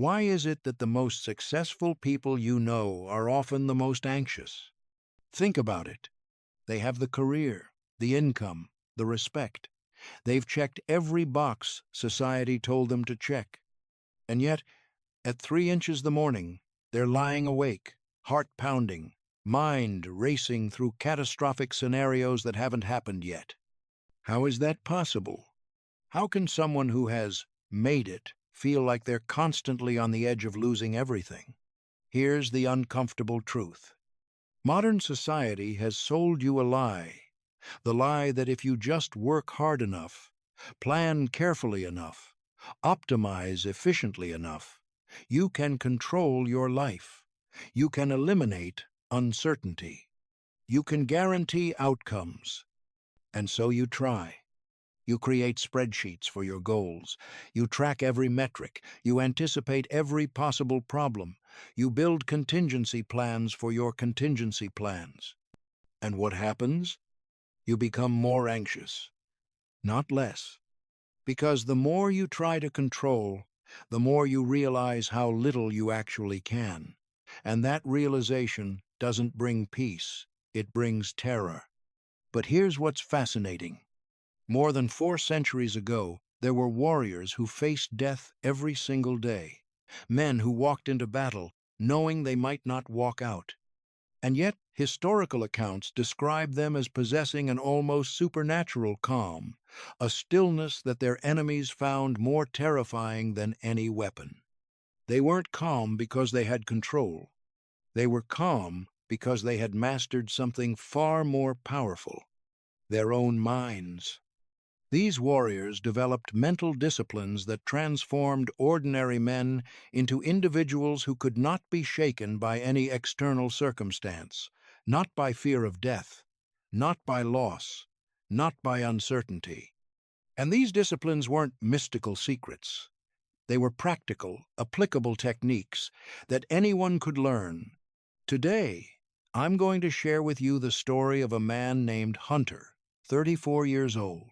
Why is it that the most successful people you know are often the most anxious? Think about it. They have the career, the income, the respect. They've checked every box society told them to check. And yet, at 3 inches the morning, they're lying awake, heart pounding, mind racing through catastrophic scenarios that haven't happened yet. How is that possible? How can someone who has made it feel like they're constantly on the edge of losing everything? Here's the uncomfortable truth. Modern society has sold you a lie. The lie that if you just work hard enough, plan carefully enough, optimize efficiently enough, you can control your life. You can eliminate uncertainty. You can guarantee outcomes. And so you try. You create spreadsheets for your goals. You track every metric. You anticipate every possible problem. You build contingency plans for your contingency plans. And what happens? You become more anxious, not less. Because the more you try to control, the more you realize how little you actually can. And that realization doesn't bring peace, it brings terror. But here's what's fascinating. More than 4 centuries ago, there were warriors who faced death every single day. Men who walked into battle knowing they might not walk out. And yet, historical accounts describe them as possessing an almost supernatural calm, a stillness that their enemies found more terrifying than any weapon. They weren't calm because they had control. They were calm because they had mastered something far more powerful, their own minds. These warriors developed mental disciplines that transformed ordinary men into individuals who could not be shaken by any external circumstance, not by fear of death, not by loss, not by uncertainty. And these disciplines weren't mystical secrets. They were practical, applicable techniques that anyone could learn. Today, I'm going to share with you the story of a man named Hunter, 34 years old.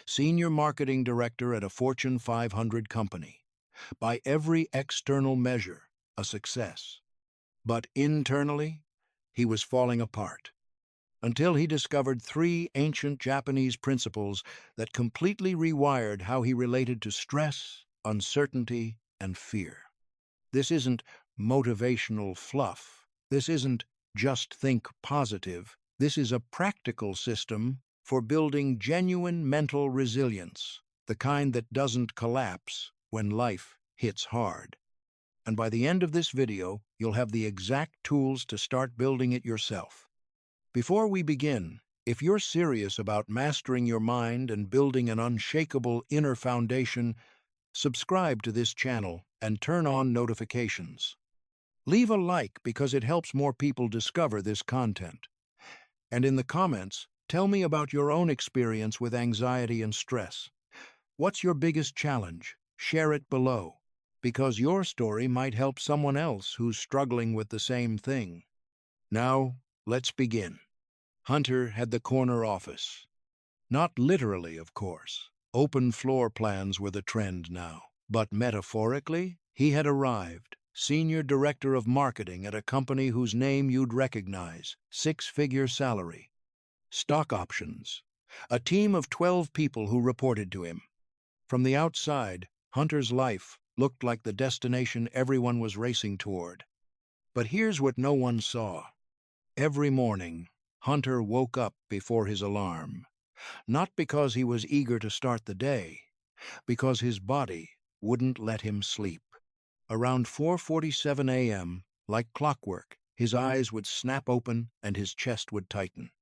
Senior marketing director at a Fortune 500 company. By every external measure, a success. But internally, he was falling apart. Until he discovered 3 ancient Japanese principles that completely rewired how he related to stress, uncertainty, and fear. This isn't motivational fluff. This isn't just think positive. This is a practical system for building genuine mental resilience, the kind that doesn't collapse when life hits hard. And by the end of this video, you'll have the exact tools to start building it yourself. Before we begin, if you're serious about mastering your mind and building an unshakable inner foundation, subscribe to this channel and turn on notifications. Leave a like because it helps more people discover this content. And in the comments, tell me about your own experience with anxiety and stress. What's your biggest challenge? Share it below, because your story might help someone else who's struggling with the same thing. Now, let's begin. Hunter had the corner office. Not literally, of course. Open floor plans were the trend now. But metaphorically, he had arrived, senior director of marketing at a company whose name you'd recognize, 6-figure salary. Stock options. A team of 12 people who reported to him. From the outside, Hunter's life looked like the destination everyone was racing toward. But here's what no one saw. Every morning, Hunter woke up before his alarm. Not because he was eager to start the day, because his body wouldn't let him sleep. Around 4:47 a.m., like clockwork, his eyes would snap open and his chest would tighten.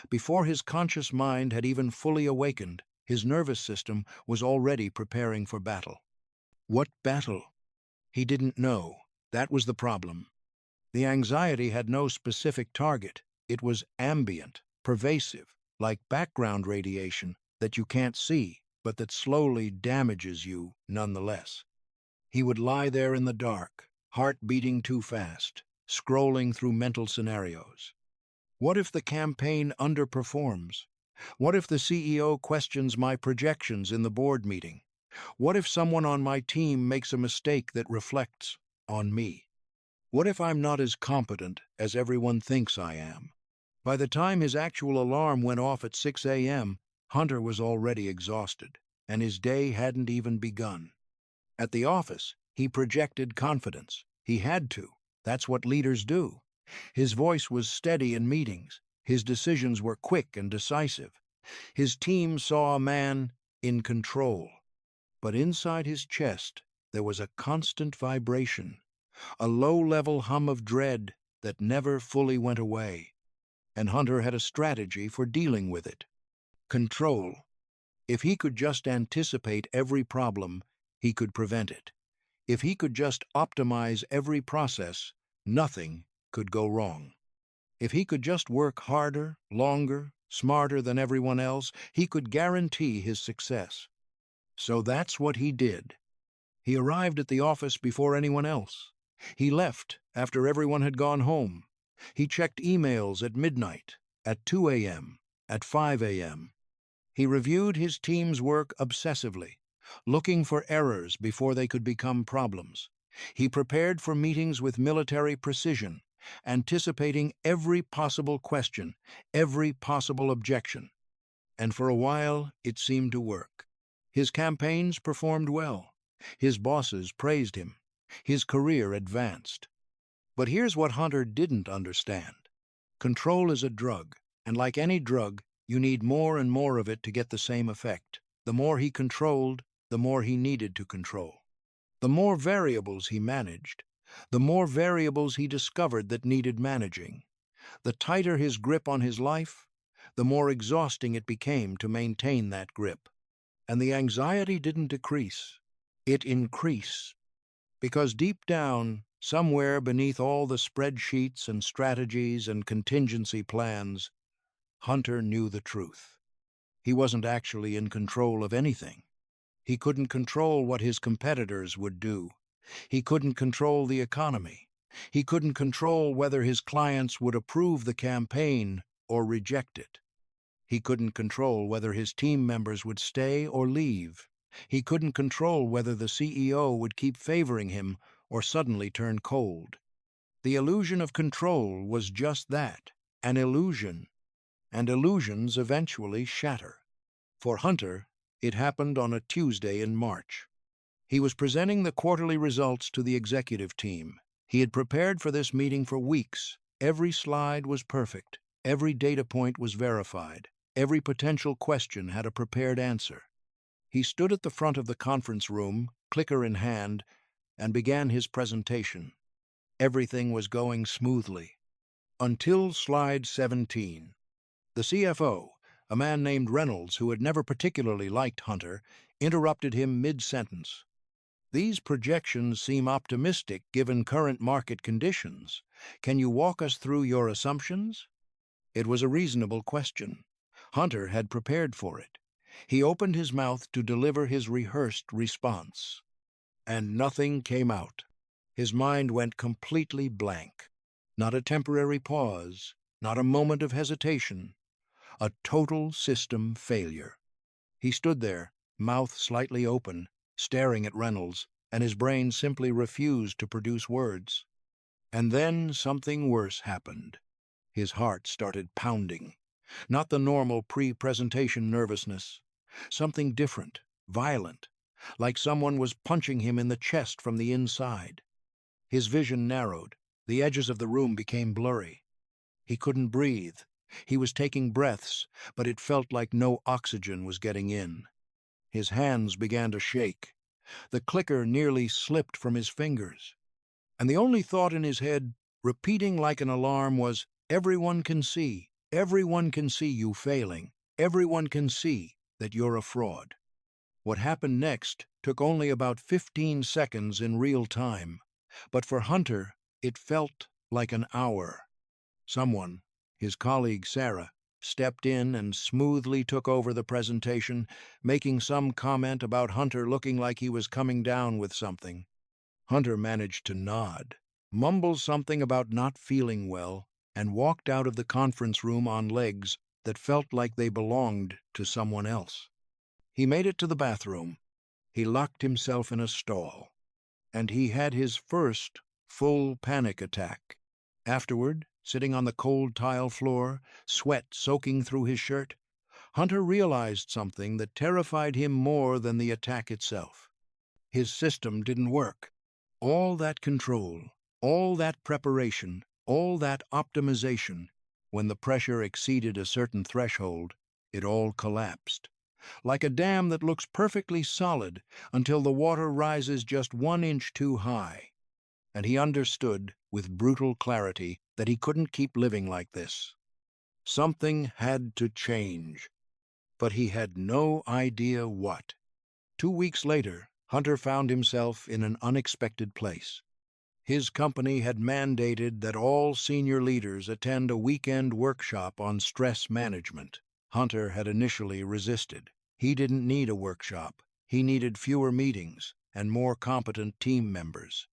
Before his conscious mind had even fully awakened, his nervous system was already preparing for battle. What battle? He didn't know. That was the problem. The anxiety had no specific target. It was ambient, pervasive, like background radiation that you can't see, but that slowly damages you nonetheless. He would lie there in the dark, heart beating too fast, scrolling through mental scenarios. What if the campaign underperforms? What if the CEO questions my projections in the board meeting? What if someone on my team makes a mistake that reflects on me? What if I'm not as competent as everyone thinks I am? By the time his actual alarm went off at 6 a.m., Hunter was already exhausted, and his day hadn't even begun. At the office, he projected confidence. He had to. That's what leaders do. His voice was steady in meetings. His decisions were quick and decisive. His team saw a man in control. But inside his chest, there was a constant vibration, a low-level hum of dread that never fully went away. And Hunter had a strategy for dealing with it. Control. If he could just anticipate every problem, he could prevent it. If he could just optimize every process, nothing could go wrong. If he could just work harder, longer, smarter than everyone else, he could guarantee his success. So that's what he did. He arrived at the office before anyone else. He left after everyone had gone home. He checked emails at midnight, at 2 a.m., at 5 a.m. He reviewed his team's work obsessively, looking for errors before they could become problems. He prepared for meetings with military precision, anticipating every possible question, every possible objection. And for a while, it seemed to work. His campaigns performed well. His bosses praised him. His career advanced. But here's what Hunter didn't understand. Control is a drug, and like any drug, you need more and more of it to get the same effect. The more he controlled, the more he needed to control. The more variables he managed, the more variables he discovered that needed managing. The tighter his grip on his life, the more exhausting it became to maintain that grip. And the anxiety didn't decrease, it increased. Because deep down, somewhere beneath all the spreadsheets and strategies and contingency plans, Hunter knew the truth. He wasn't actually in control of anything. He couldn't control what his competitors would do. He couldn't control the economy. He couldn't control whether his clients would approve the campaign or reject it. He couldn't control whether his team members would stay or leave. He couldn't control whether the CEO would keep favoring him or suddenly turn cold. The illusion of control was just that, an illusion. And illusions eventually shatter. For Hunter, it happened on a Tuesday in March. He was presenting the quarterly results to the executive team. He had prepared for this meeting for weeks. Every slide was perfect. Every data point was verified. Every potential question had a prepared answer. He stood at the front of the conference room, clicker in hand, and began his presentation. Everything was going smoothly. Until slide 17. The CFO, a man named Reynolds who had never particularly liked Hunter, interrupted him mid-sentence. "These projections seem optimistic given current market conditions. Can you walk us through your assumptions?" It was a reasonable question. Hunter had prepared for it. He opened his mouth to deliver his rehearsed response. And nothing came out. His mind went completely blank. Not a temporary pause, not a moment of hesitation. A total system failure. He stood there, mouth slightly open, staring at Reynolds, and his brain simply refused to produce words. And then something worse happened. His heart started pounding. Not the normal pre-presentation nervousness. Something different, violent, like someone was punching him in the chest from the inside. His vision narrowed. The edges of the room became blurry. He couldn't breathe. He was taking breaths, but it felt like no oxygen was getting in. His hands began to shake. The clicker nearly slipped from his fingers. And the only thought in his head, repeating like an alarm, was, "Everyone can see you failing. Everyone can see that you're a fraud." What happened next took only about 15 seconds in real time, but for Hunter, it felt like an hour. Someone, his colleague Sarah, stepped in and smoothly took over the presentation, making some comment about Hunter looking like he was coming down with something. Hunter managed to nod, mumble something about not feeling well, and walked out of the conference room on legs that felt like they belonged to someone else. He made it to the bathroom. He locked himself in a stall, and he had his first full panic attack. Afterward, sitting on the cold tile floor, sweat soaking through his shirt, Hunter realized something that terrified him more than the attack itself. His system didn't work. All that control, all that preparation, all that optimization, when the pressure exceeded a certain threshold, it all collapsed. Like a dam that looks perfectly solid until the water rises just 1 inch too high. And he understood, with brutal clarity, that he couldn't keep living like this. Something had to change, but he had no idea what. 2 weeks later, Hunter found himself in an unexpected place. His company had mandated that all senior leaders attend a weekend workshop on stress management. Hunter had initially resisted. He didn't need a workshop. He needed fewer meetings and more competent team members.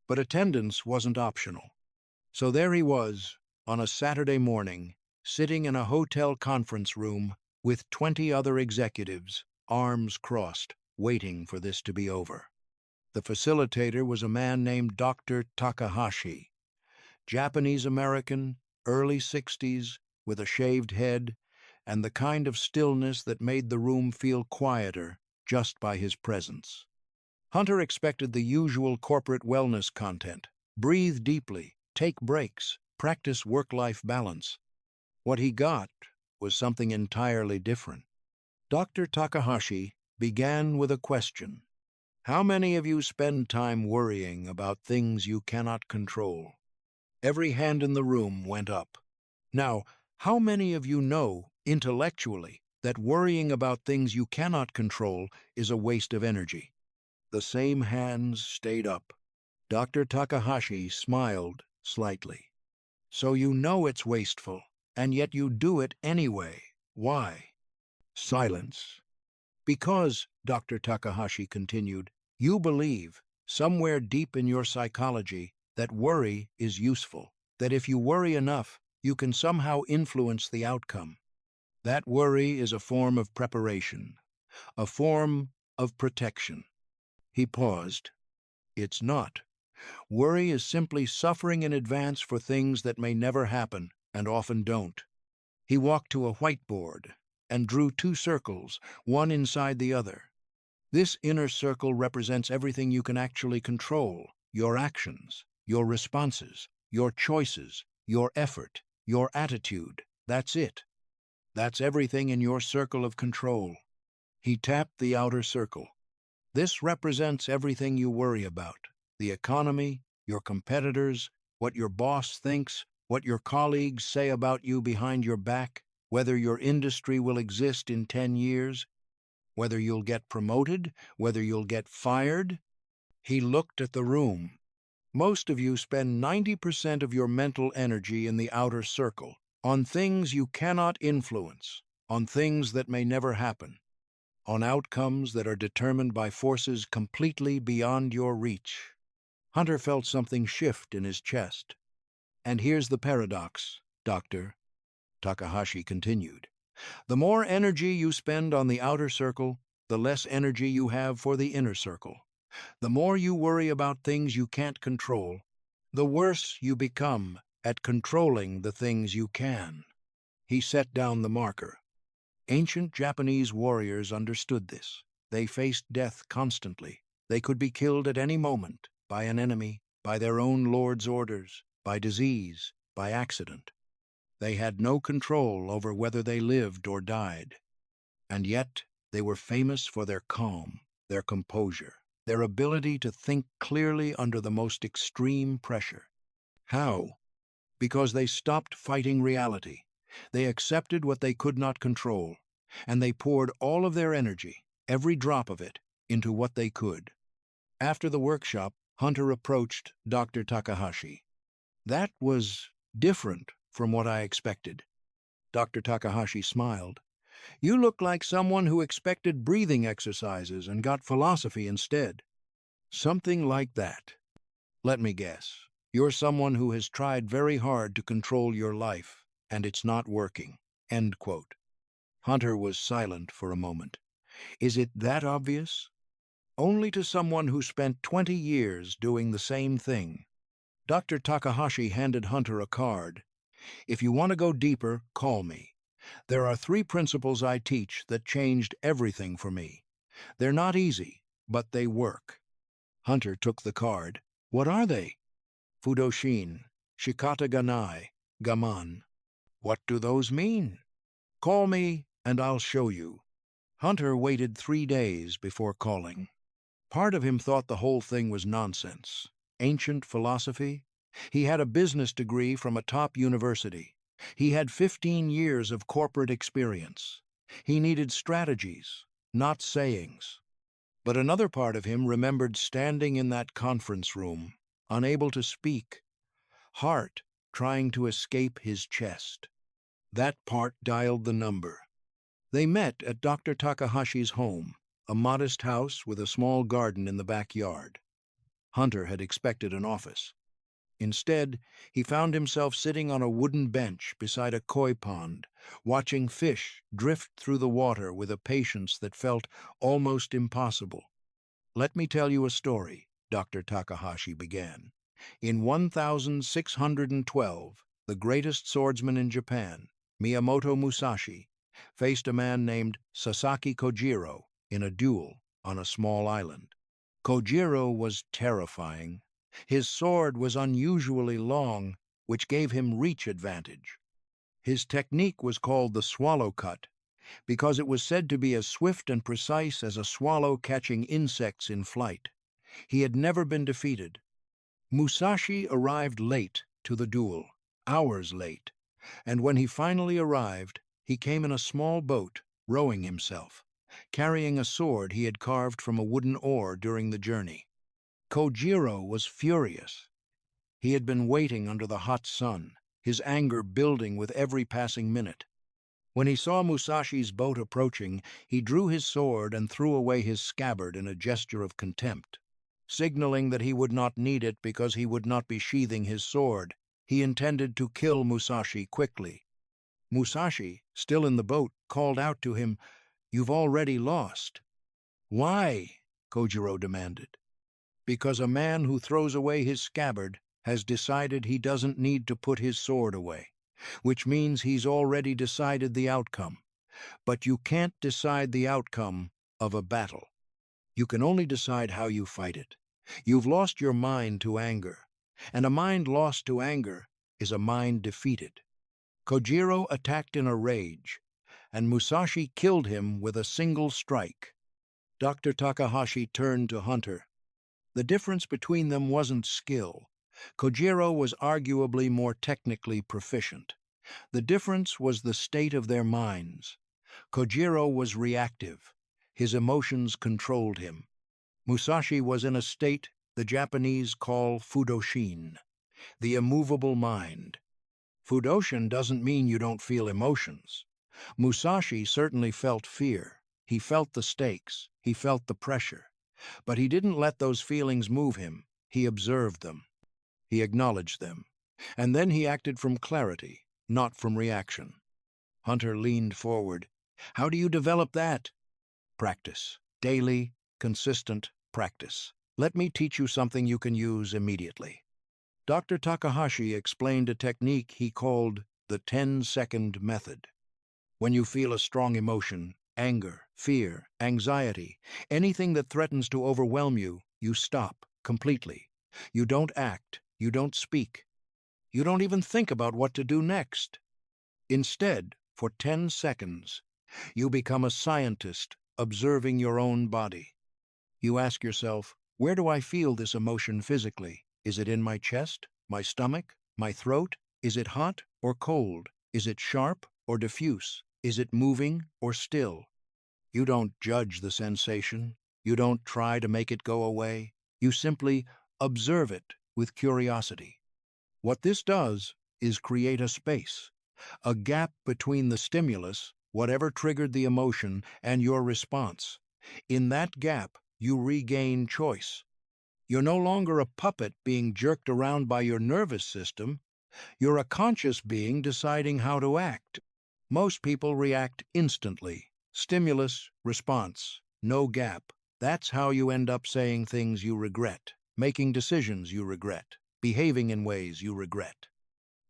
But attendance wasn't optional. So there he was, on a Saturday morning, sitting in a hotel conference room with 20 other executives, arms crossed, waiting for this to be over. The facilitator was a man named Dr. Takahashi, Japanese-American, early 60s, with a shaved head, and the kind of stillness that made the room feel quieter just by his presence. Hunter expected the usual corporate wellness content: breathe deeply, take breaks, practice work-life balance. What he got was something entirely different. Dr. Takahashi began with a question. How many of you spend time worrying about things you cannot control? Every hand in the room went up. Now, how many of you know, intellectually, that worrying about things you cannot control is a waste of energy? The same hands stayed up. Dr. Takahashi smiled slightly. So you know it's wasteful, and yet you do it anyway. Why? Silence. Because, Dr. Takahashi continued, you believe, somewhere deep in your psychology, that worry is useful, that if you worry enough, you can somehow influence the outcome. That worry is a form of preparation, a form of protection. He paused. It's not. Worry is simply suffering in advance for things that may never happen and often don't. He walked to a whiteboard and drew 2 circles, one inside the other. This inner circle represents everything you can actually control: your actions, your responses, your choices, your effort, your attitude. That's it. That's everything in your circle of control. He tapped the outer circle. This represents everything you worry about: the economy, your competitors, what your boss thinks, what your colleagues say about you behind your back, whether your industry will exist in 10 years, whether you'll get promoted, whether you'll get fired. He looked at the room. Most of you spend 90% of your mental energy in the outer circle, on things you cannot influence, on things that may never happen, on outcomes that are determined by forces completely beyond your reach. Hunter felt something shift in his chest. And here's the paradox, Doctor, Takahashi continued. The more energy you spend on the outer circle, the less energy you have for the inner circle. The more you worry about things you can't control, the worse you become at controlling the things you can. He set down the marker. Ancient Japanese warriors understood this. They faced death constantly. They could be killed at any moment, by an enemy, by their own lord's orders, by disease, by accident. They had no control over whether they lived or died. And yet, they were famous for their calm, their composure, their ability to think clearly under the most extreme pressure. How? Because they stopped fighting reality. They accepted what they could not control, and they poured all of their energy, every drop of it, into what they could. After the workshop, Hunter approached Dr. Takahashi. That was different from what I expected. Dr. Takahashi smiled. You look like someone who expected breathing exercises and got philosophy instead. Something like that. Let me guess. You're someone who has tried very hard to control your life, and it's not working. End quote. Hunter was silent for a moment. Is it that obvious? only to someone who spent 20 years doing the same thing. Dr. Takahashi handed Hunter a card. If you want to go deeper, call me. There are 3 principles I teach that changed everything for me. They're not easy, but they work. Hunter took the card. What are they? Fudoshin, Shikata Ganai, Gaman. What do those mean? Call me, and I'll show you. Hunter waited 3 days before calling. Part of him thought the whole thing was nonsense. Ancient philosophy? He had a business degree from a top university. He had 15 years of corporate experience. He needed strategies, not sayings. But another part of him remembered standing in that conference room, unable to speak, heart trying to escape his chest. That part dialed the number. They met at Dr. Takahashi's home, a modest house with a small garden in the backyard. Hunter had expected an office. Instead, he found himself sitting on a wooden bench beside a koi pond, watching fish drift through the water with a patience that felt almost impossible. "Let me tell you a story," Dr. Takahashi began. "In 1612, the greatest swordsman in Japan, Miyamoto Musashi, faced a man named Sasaki Kojiro in a duel on a small island. Kojiro was terrifying. His sword was unusually long, which gave him reach advantage. His technique was called the swallow cut, because it was said to be as swift and precise as a swallow catching insects in flight. He had never been defeated. Musashi arrived late to the duel, hours late, and when he finally arrived, he came in a small boat, rowing himself, carrying a sword he had carved from a wooden oar during the journey. Kojiro was furious. He had been waiting under the hot sun, his anger building with every passing minute. When he saw Musashi's boat approaching, he drew his sword and threw away his scabbard in a gesture of contempt. Signaling that he would not need it because he would not be sheathing his sword, he intended to kill Musashi quickly. Musashi, still in the boat, called out to him, "You've already lost." "Why?" Kojiro demanded. "Because a man who throws away his scabbard has decided he doesn't need to put his sword away, which means he's already decided the outcome. But you can't decide the outcome of a battle. You can only decide how you fight it. You've lost your mind to anger, and a mind lost to anger is a mind defeated." Kojiro attacked in a rage, and Musashi killed him with a single strike. Dr. Takahashi turned to Hunter. The difference between them wasn't skill. Kojiro was arguably more technically proficient. The difference was the state of their minds. Kojiro was reactive. His emotions controlled him. Musashi was in a state the Japanese call fudoshin, the immovable mind. Fudoshin doesn't mean you don't feel emotions. Musashi certainly felt fear. He felt the stakes. He felt the pressure. But he didn't let those feelings move him. He observed them. He acknowledged them. And then he acted from clarity, not from reaction. Hunter leaned forward. "How do you develop that?" "Practice. Daily, consistent practice. Let me teach you something you can use immediately." Dr. Takahashi explained a technique he called the 10-second method. When you feel a strong emotion, anger, fear, anxiety, anything that threatens to overwhelm you, you stop completely. You don't act, you don't speak. You don't even think about what to do next. Instead, for 10 seconds, you become a scientist observing your own body. You ask yourself, where do I feel this emotion physically? Is it in my chest, my stomach, my throat? Is it hot or cold? Is it sharp or diffuse? Is it moving or still? You don't judge the sensation. You don't try to make it go away. You simply observe it with curiosity. What this does is create a space, a gap between the stimulus, whatever triggered the emotion, and your response. In that gap, you regain choice. You're no longer a puppet being jerked around by your nervous system. You're a conscious being deciding how to act. Most people react instantly. Stimulus, response, no gap. That's how you end up saying things you regret, making decisions you regret, behaving in ways you regret.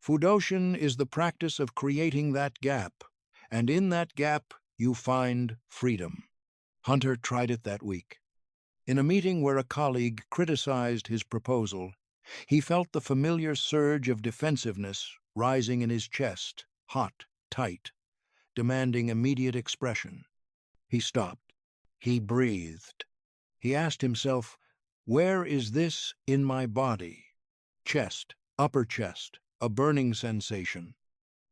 Fudoshin is the practice of creating that gap, and in that gap you find freedom. Hunter tried it that week. In a meeting where a colleague criticized his proposal, he felt the familiar surge of defensiveness rising in his chest, hot, tight, demanding immediate expression. He stopped. He breathed. He asked himself, "Where is this in my body?" Chest, upper chest, a burning sensation.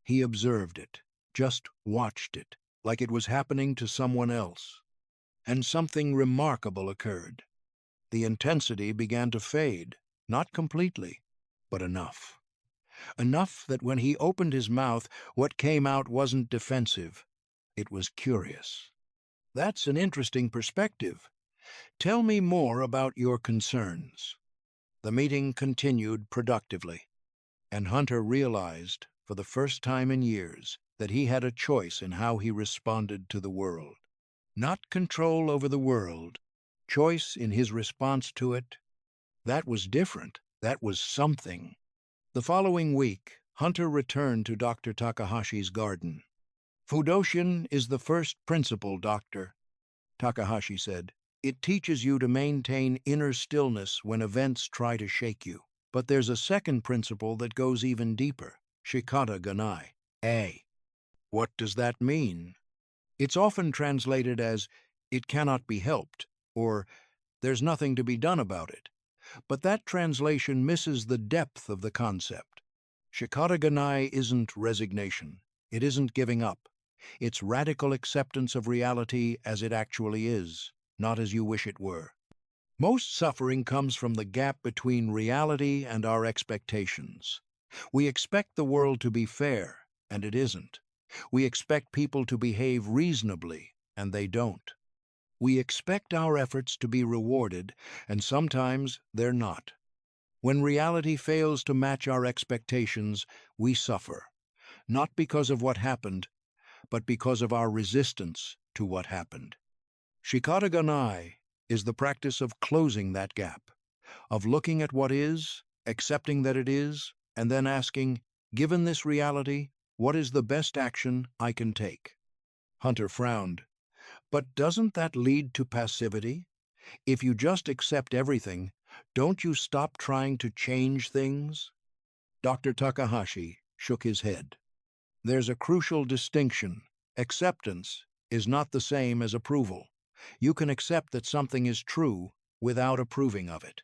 He observed it, just watched it, like it was happening to someone else. And something remarkable occurred. The intensity began to fade, not completely, but enough. Enough that when he opened his mouth, what came out wasn't defensive. It was curious. "That's an interesting perspective. Tell me more about your concerns." The meeting continued productively, and Hunter realized, for the first time in years, that he had a choice in how he responded to the world. Not control over the world, choice in his response to it. That was different. That was something. The following week, Hunter returned to Dr. Takahashi's garden. "Fudoshin is the first principle, Doctor," Takahashi said. "It teaches you to maintain inner stillness when events try to shake you. But there's a second principle that goes even deeper, shikata ganai. A. What does that mean?" It's often translated as, "it cannot be helped," or "there's nothing to be done about it." But that translation misses the depth of the concept. Shikata ganai isn't resignation. It isn't giving up. It's radical acceptance of reality as it actually is, not as you wish it were. Most suffering comes from the gap between reality and our expectations. We expect the world to be fair, and it isn't. We expect people to behave reasonably, and they don't. We expect our efforts to be rewarded, and sometimes they're not. When reality fails to match our expectations, we suffer, not because of what happened, but because of our resistance to what happened. Shikata ganai is the practice of closing that gap, of looking at what is, accepting that it is, and then asking, "Given this reality, what is the best action I can take?" Hunter frowned. "But doesn't that lead to passivity? If you just accept everything, don't you stop trying to change things?" Dr. Takahashi shook his head. "There's a crucial distinction. Acceptance is not the same as approval. You can accept that something is true without approving of it.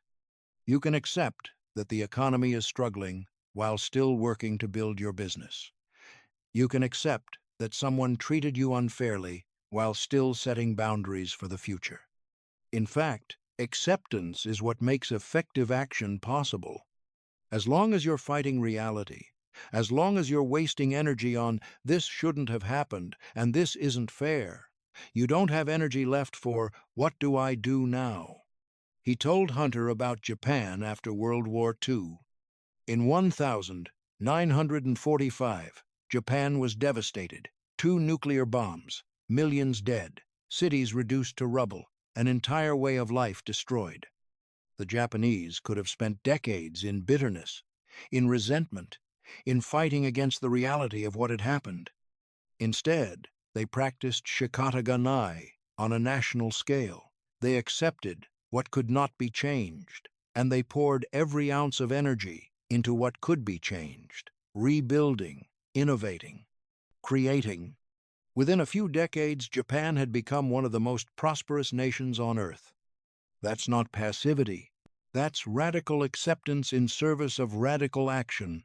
You can accept that the economy is struggling while still working to build your business. You can accept that someone treated you unfairly while still setting boundaries for the future. In fact, acceptance is what makes effective action possible. As long as you're fighting reality, as long as you're wasting energy on "this shouldn't have happened" and "this isn't fair," you don't have energy left for "what do I do now?" He told Hunter about Japan after World War II. In 1945, Japan was devastated. 2 nuclear bombs, millions dead, cities reduced to rubble, an entire way of life destroyed. The Japanese could have spent decades in bitterness, in resentment, in fighting against the reality of what had happened. Instead, they practiced shikata ganai on a national scale. They accepted what could not be changed, and they poured every ounce of energy into what could be changed, rebuilding, innovating, creating. Within a few decades, Japan had become one of the most prosperous nations on Earth. That's not passivity. That's radical acceptance in service of radical action.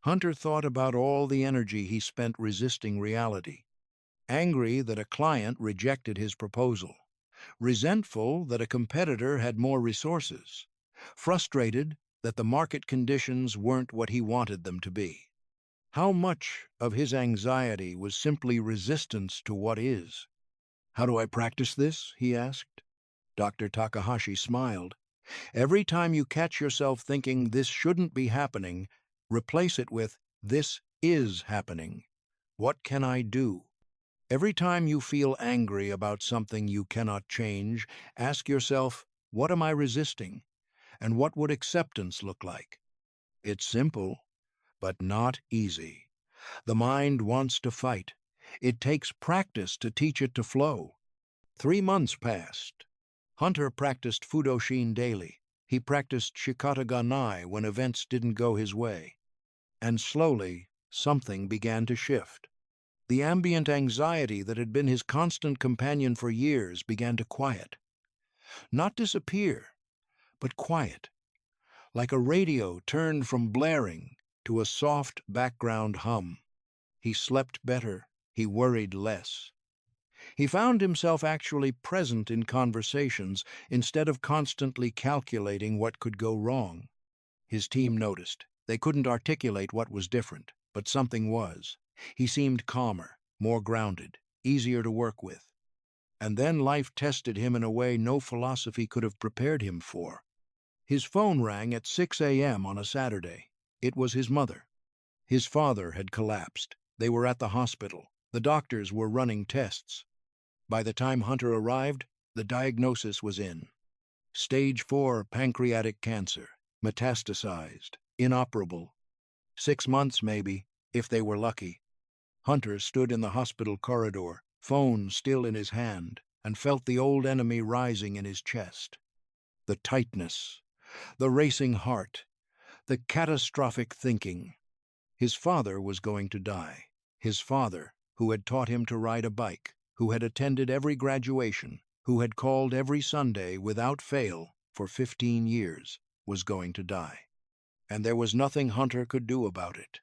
Hunter thought about all the energy he spent resisting reality. Angry that a client rejected his proposal. Resentful that a competitor had more resources. Frustrated that the market conditions weren't what he wanted them to be. How much of his anxiety was simply resistance to what is? "How do I practice this?" he asked. Dr. Takahashi smiled. "Every time you catch yourself thinking this shouldn't be happening, replace it with this is happening. What can I do?" Every time you feel angry about something you cannot change, ask yourself, what am I resisting? And what would acceptance look like? It's simple, but not easy. The mind wants to fight. It takes practice to teach it to flow. 3 months passed. Hunter practiced Fudoshin daily. He practiced Shikata Ganai when events didn't go his way. And slowly, something began to shift. The ambient anxiety that had been his constant companion for years began to quiet. Not disappear, but quiet, like a radio turned from blaring to a soft background hum. He slept better, he worried less. He found himself actually present in conversations instead of constantly calculating what could go wrong. His team noticed. They couldn't articulate what was different, but something was. He seemed calmer, more grounded, easier to work with. And then life tested him in a way no philosophy could have prepared him for. His phone rang at 6 a.m. on a Saturday. It was his mother. His father had collapsed. They were at the hospital. The doctors were running tests. By the time Hunter arrived, the diagnosis was in. Stage 4 pancreatic cancer, metastasized, inoperable. 6 months, maybe, if they were lucky. Hunter stood in the hospital corridor, phone still in his hand, and felt the old enemy rising in his chest. The tightness, the racing heart, the catastrophic thinking. His father was going to die. His father, who had taught him to ride a bike, who had attended every graduation, who had called every Sunday without fail for 15 years, was going to die. And there was nothing Hunter could do about it.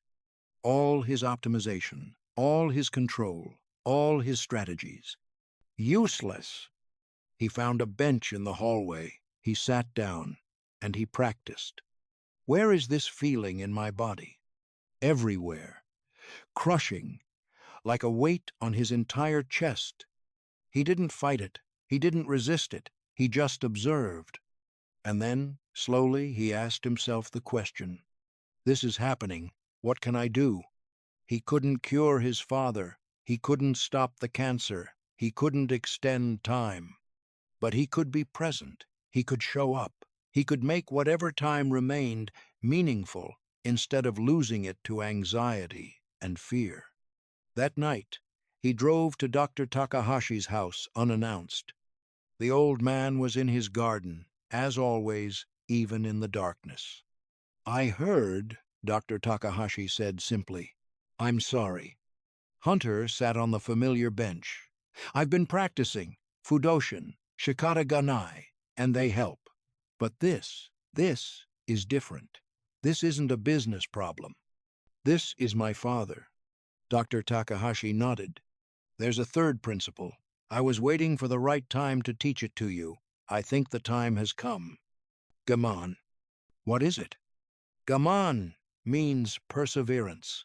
All his optimization, all his control, all his strategies. Useless. He found a bench in the hallway. He sat down, and he practiced. Where is this feeling in my body? Everywhere. Crushing, like a weight on his entire chest. He didn't fight it. He didn't resist it. He just observed. And then, slowly, he asked himself the question, this is happening. What can I do? He couldn't cure his father. He couldn't stop the cancer. He couldn't extend time. But he could be present. He could show up. He could make whatever time remained meaningful instead of losing it to anxiety and fear. That night, he drove to Dr. Takahashi's house unannounced. The old man was in his garden, as always, even in the darkness. I heard, Dr. Takahashi said simply. I'm sorry. Hunter sat on the familiar bench. I've been practicing Fudoshin, Shikata Ganai, and they help. But this is different. This isn't a business problem. This is my father. Dr. Takahashi nodded. There's a third principle. I was waiting for the right time to teach it to you. I think the time has come. Gaman. What is it? Gaman means perseverance.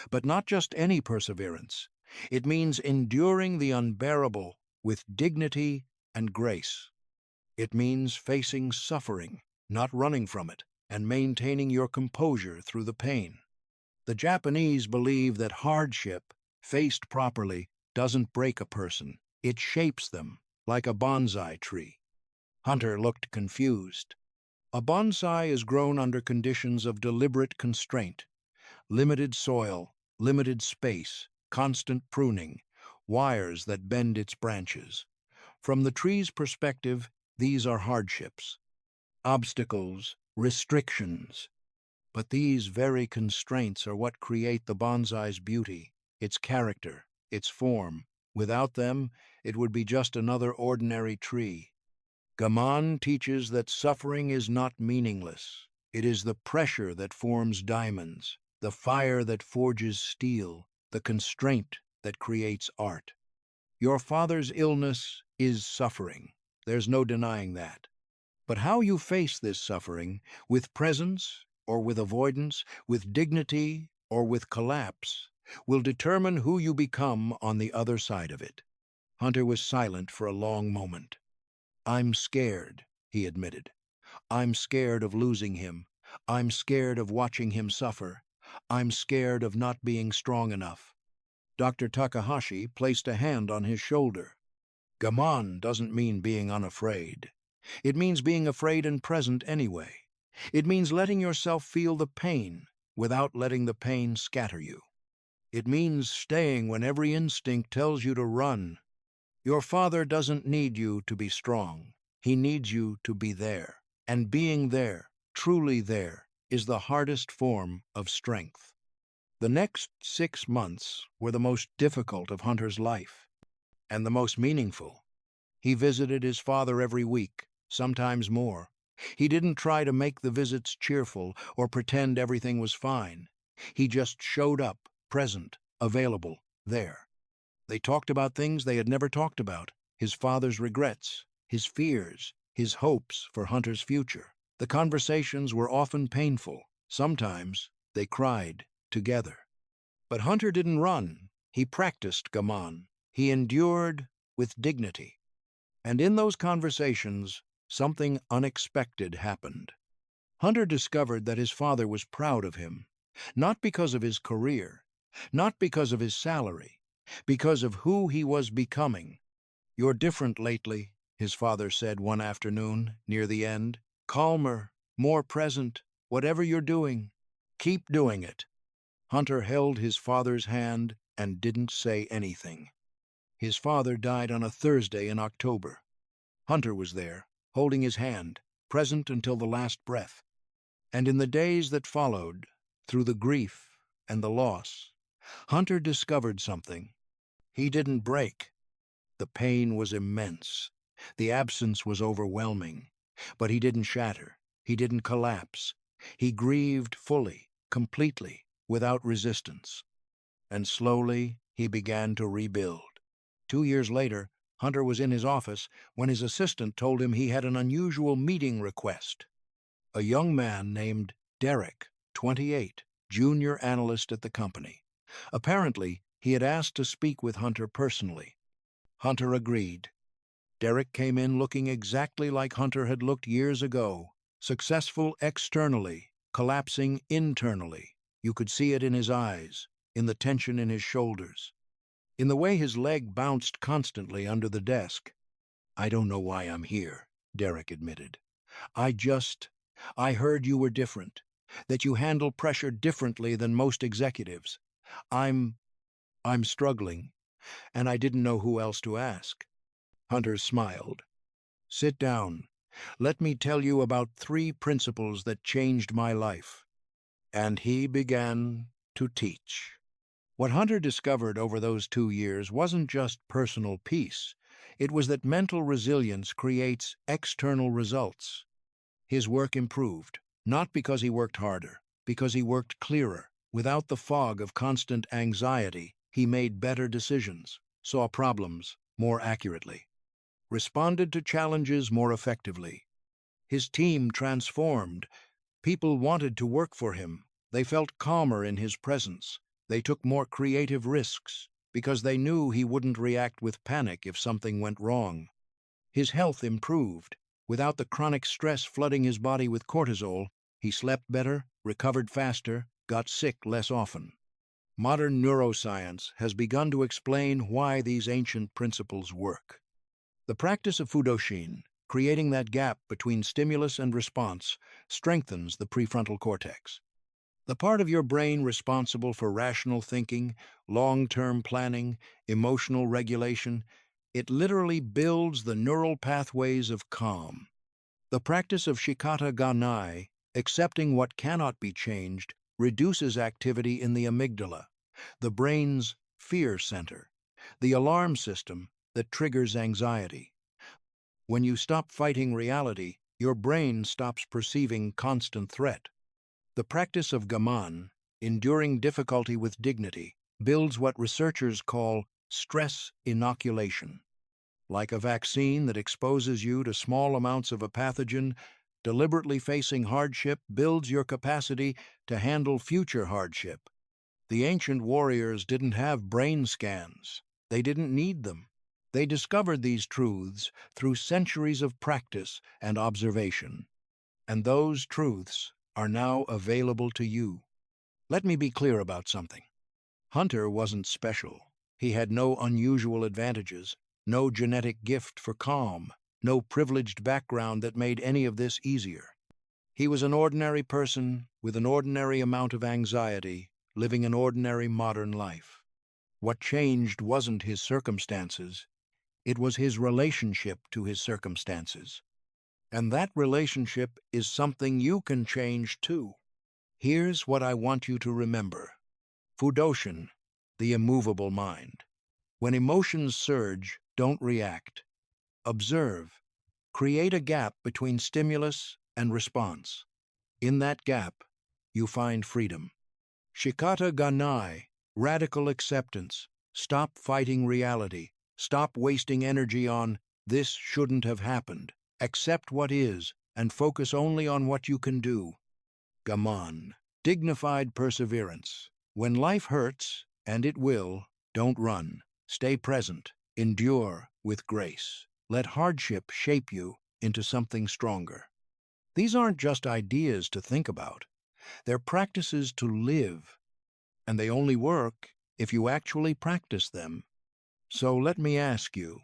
But not just any perseverance. It means enduring the unbearable with dignity and grace. It means facing suffering, not running from it, and maintaining your composure through the pain. The Japanese believe that hardship, faced properly, doesn't break a person. It shapes them, like a bonsai tree. Hunter looked confused. A bonsai is grown under conditions of deliberate constraint. Limited soil, limited space, constant pruning, wires that bend its branches. From the tree's perspective, these are hardships, obstacles, restrictions. But these very constraints are what create the bonsai's beauty, its character, its form. Without them, it would be just another ordinary tree. Gaman teaches that suffering is not meaningless. It is the pressure that forms diamonds, the fire that forges steel, the constraint that creates art. Your father's illness is suffering. There's no denying that. But how you face this suffering, with presence or with avoidance, with dignity or with collapse, will determine who you become on the other side of it. Hunter was silent for a long moment. I'm scared, he admitted. I'm scared of losing him. I'm scared of watching him suffer. I'm scared of not being strong enough. Dr. Takahashi placed a hand on his shoulder. Gaman doesn't mean being unafraid. It means being afraid and present anyway. It means letting yourself feel the pain without letting the pain scatter you. It means staying when every instinct tells you to run. Your father doesn't need you to be strong. He needs you to be there. And being there, truly there, is the hardest form of strength. The next 6 months were the most difficult of Hunter's life, and the most meaningful. He visited his father every week, sometimes more. He didn't try to make the visits cheerful or pretend everything was fine. He just showed up, present, available, there. They talked about things they had never talked about: his father's regrets, his fears, his hopes for Hunter's future. The conversations were often painful. Sometimes they cried together. But Hunter didn't run. He practiced Gaman. He endured with dignity. And in those conversations, something unexpected happened. Hunter discovered that his father was proud of him, not because of his career, not because of his salary, because of who he was becoming. "You're different lately," his father said one afternoon, near the end. "Calmer, more present. Whatever you're doing, keep doing it." Hunter held his father's hand and didn't say anything. His father died on a Thursday in October. Hunter was there, holding his hand, present until the last breath. And in the days that followed, through the grief and the loss, Hunter discovered something. He didn't break. The pain was immense. The absence was overwhelming. But he didn't shatter. He didn't collapse. He grieved fully, completely, without resistance. And slowly he began to rebuild. 2 years later, Hunter was in his office when his assistant told him he had an unusual meeting request. A young man named Derek, 28, junior analyst at the company. Apparently, he had asked to speak with Hunter personally. Hunter agreed. Derek came in looking exactly like Hunter had looked years ago, successful externally, collapsing internally. You could see it in his eyes, in the tension in his shoulders, in the way his leg bounced constantly under the desk. "I don't know why I'm here," Derek admitted. I heard you were different, that you handle pressure differently than most executives. I'm struggling, and I didn't know who else to ask." Hunter smiled. "Sit down. Let me tell you about 3 principles that changed my life." And he began to teach. What Hunter discovered over those 2 years wasn't just personal peace. It was that mental resilience creates external results. His work improved, not because he worked harder, because he worked clearer. Without the fog of constant anxiety, he made better decisions, saw problems more accurately, responded to challenges more effectively. His team transformed. People wanted to work for him. They felt calmer in his presence. They took more creative risks because they knew he wouldn't react with panic if something went wrong. His health improved. Without the chronic stress flooding his body with cortisol, he slept better, recovered faster, got sick less often. Modern neuroscience has begun to explain why these ancient principles work. The practice of Fudoshin, creating that gap between stimulus and response, strengthens the prefrontal cortex. The part of your brain responsible for rational thinking, long-term planning, emotional regulation. It literally builds the neural pathways of calm. The practice of Shikata Ganai, accepting what cannot be changed, reduces activity in the amygdala, the brain's fear center, the alarm system that triggers anxiety. When you stop fighting reality, your brain stops perceiving constant threat. The practice of Gaman, enduring difficulty with dignity, builds what researchers call stress inoculation. Like a vaccine that exposes you to small amounts of a pathogen, deliberately facing hardship builds your capacity to handle future hardship. The ancient warriors didn't have brain scans. They didn't need them. They discovered these truths through centuries of practice and observation. And those truths are now available to you. Let me be clear about something. Hunter wasn't special. He had no unusual advantages, no genetic gift for calm, no privileged background that made any of this easier. He was an ordinary person with an ordinary amount of anxiety, living an ordinary modern life. What changed wasn't his circumstances, it was his relationship to his circumstances. And that relationship is something you can change too. Here's what I want you to remember. Fudoshin, the immovable mind. When emotions surge, don't react. Observe. Create a gap between stimulus and response. In that gap, you find freedom. Shikata ganai, radical acceptance. Stop fighting reality. Stop wasting energy on, this shouldn't have happened. Accept what is, and focus only on what you can do. Gaman, dignified perseverance. When life hurts, and it will, don't run. Stay present. Endure with grace. Let hardship shape you into something stronger. These aren't just ideas to think about. They're practices to live, and they only work if you actually practice them. So let me ask you,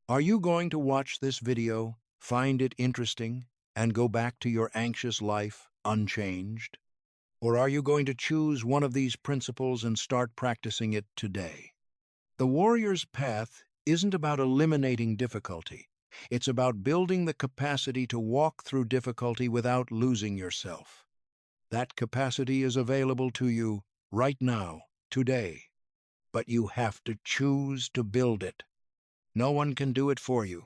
are you going to watch this video, find it interesting, and go back to your anxious life unchanged? Or are you going to choose one of these principles and start practicing it today? The warrior's path isn't about eliminating difficulty. It's about building the capacity to walk through difficulty without losing yourself. That capacity is available to you right now, today. But you have to choose to build it. No one can do it for you.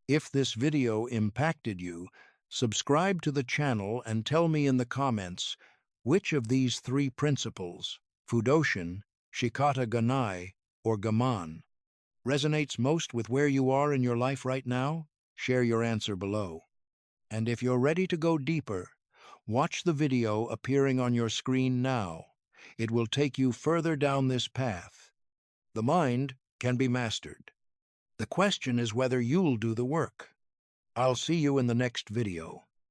If this video impacted you, subscribe to the channel and tell me in the comments which of these three principles, Fudoshin, Shikata ganai, or Gaman, resonates most with where you are in your life right now. Share your answer below. And if you're ready to go deeper, watch the video appearing on your screen now. It will take you further down this path. The mind can be mastered. The question is whether you'll do the work. I'll see you in the next video.